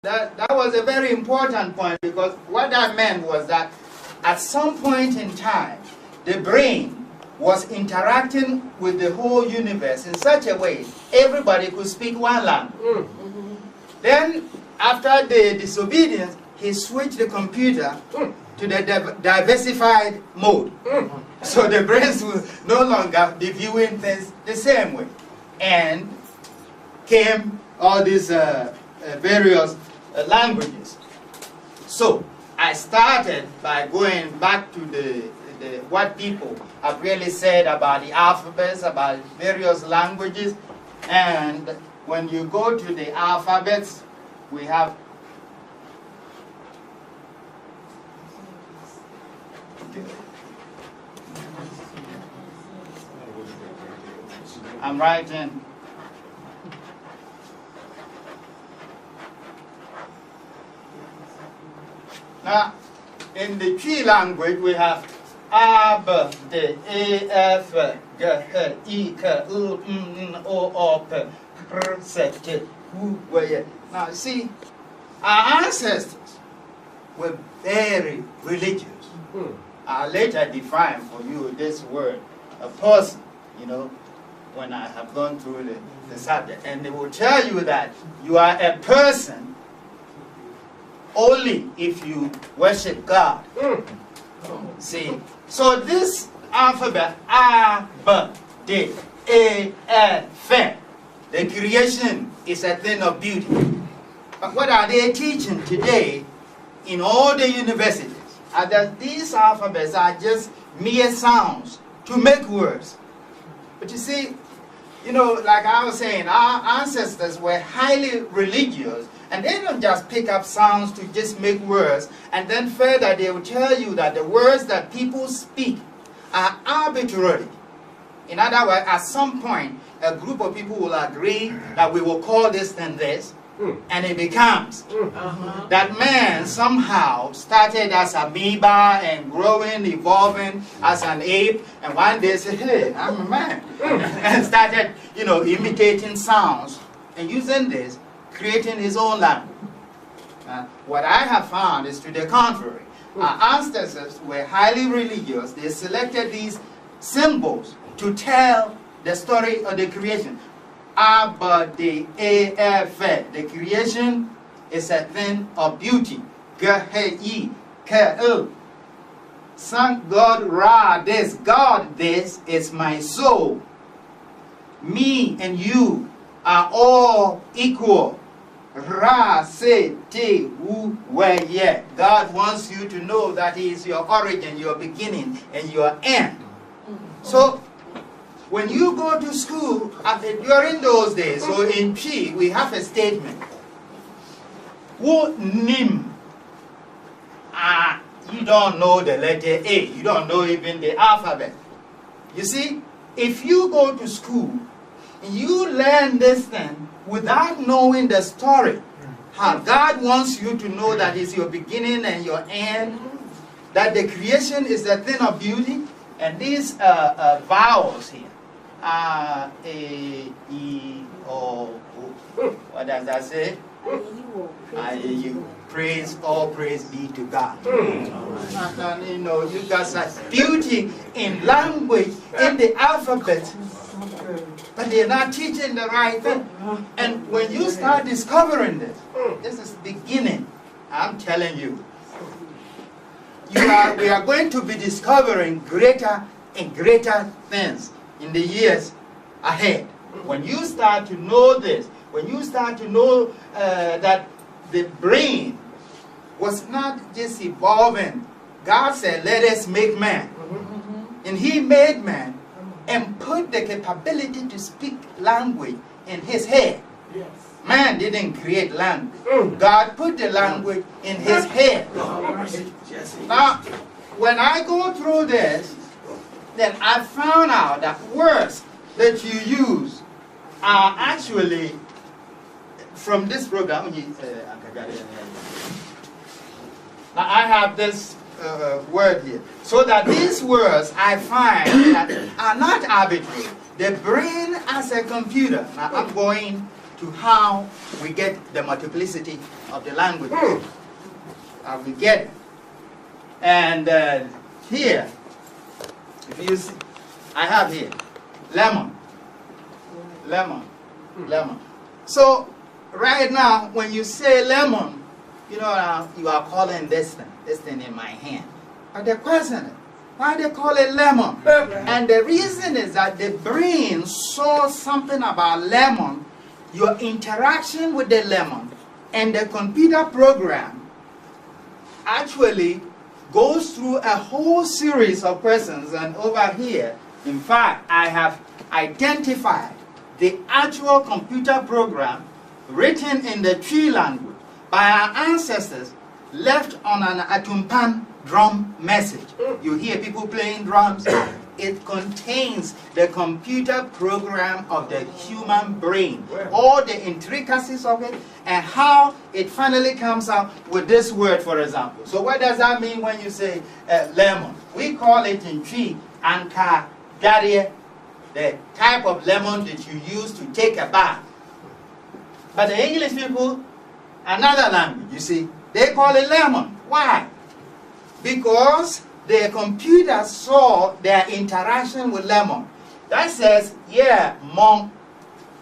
That was a very important point, because what that meant was that at some point in time, the brain was interacting with the whole universe in such a way everybody could speak one language. Then, after the disobedience, he switched the computer to the diversified mode. So the brains will no longer be viewing things the same way. And came all these various languages. So I started by going back to what people have really said about the alphabets, about various languages. And when you go to the alphabets, we have I'm writing now in the Twi language we have A, B, D, E, F, G, H, I, K, U, N, O, O, P, R, S, T, U, W. Now see, our ancestors were very religious. I'll later define for you this word, a person, you know, when I have gone through the subject. And they will tell you that you are a person only if you worship God. See, so this alphabet, A, B, D, E, F, the creation is a thing of beauty. But what are they teaching today in all the universities? That these alphabets are just mere sounds to make words. But you see, you know, like I was saying, our ancestors were highly religious, and they don't just pick up sounds to just make words, and then further they will tell you that the words that people speak are arbitrary. In other words, at some point, a group of people will agree that we will call this and this, and it becomes that man somehow started as amoeba and growing, evolving as an ape, and one day said, hey, I'm a man, and started, you know, imitating sounds and using this, creating his own language. What I have found is to the contrary. Our ancestors were highly religious. They selected these symbols to tell the story of the creation. The creation is a thing of beauty. God Ra, this is my soul. Me and you are all equal. Ra se te wu we ye. God wants you to know that He is your origin, your beginning, and your end. So when you go to school, during those days, so in P, we have a statement. Wo nim. You don't know the letter A. You don't know even the alphabet. You see, if you go to school, and you learn this thing without knowing the story, how God wants you to know that it's your beginning and your end, that the creation is a thing of beauty, and these vowels here, A, E, O, U. What does that say? I, you. Praise, all praise be to God. And, you know, you got such beauty in language, in the alphabet, but they're not teaching the right thing. And when you start discovering this, this is beginning. I'm telling you. We are going to be discovering greater and greater things in the years ahead. When you start to know this, when you start to know that the brain was not just evolving. God said, let us make man. And He made man and put the capability to speak language in his head. Yes. Man didn't create language. God put the language in his head. Now, when I go through this, then I found out that words that you use are actually from this program. Now I have this word here. So that these words I find that are not arbitrary. The brain as a computer. Now I'm going to how we get the multiplicity of the language. We get it. And here, if you see, I have here, lemon. So, right now, when you say lemon, you know, you are calling this thing in my hand. But the question is, why they call it lemon? And the reason is that the brain saw something about lemon, your interaction with the lemon, and the computer program actually goes through a whole series of questions. And over here, in fact, I have identified the actual computer program written in the Tree language by our ancestors, left on an atumpan drum message. You hear people playing drums. It contains the computer program of the human brain, all the intricacies of it, and how it finally comes out with this word, for example. So what does that mean when you say lemon? We call it in Tree encoded, the type of lemon that you use to take a bath. But the English people, another language, you see, they call it lemon. Why? Because the computer saw their interaction with lemon. That says, yeah, monk,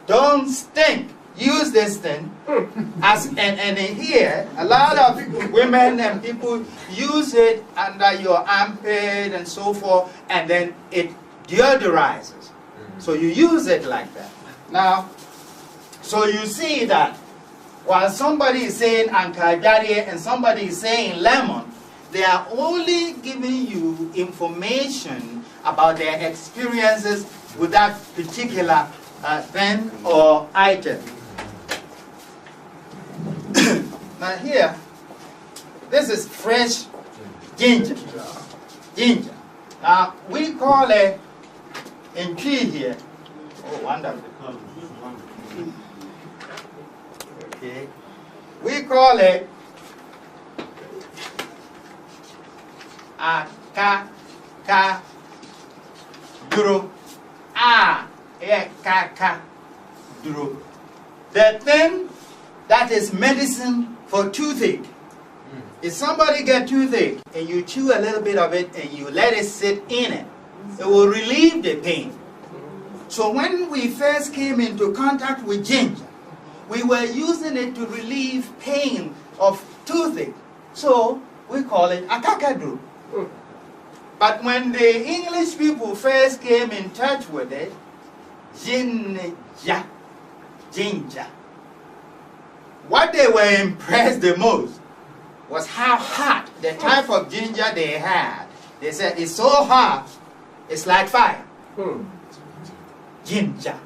don't stink. Use this thing. And in here, a lot of women and people use it under your armpit and so forth, and then it deodorizes. So you use it like that. Now, so you see that while somebody is saying ankadari and somebody is saying lemon, they are only giving you information about their experiences with that particular thing or item. Now here, this is fresh ginger. Now we call it in Tree here. Oh, wonderful. Okay. We call it duro. Duro. The thing that is medicine for toothache. If somebody get toothache and you chew a little bit of it and you let it sit in it, it will relieve the pain. So when we first came into contact with ginger, we were using it to relieve pain of toothache. So we call it akakadu. But when the English people first came in touch with it, ginger, what they were impressed the most was how hot the type of ginger they had. They said it's so hot, it's like fire. Ginger.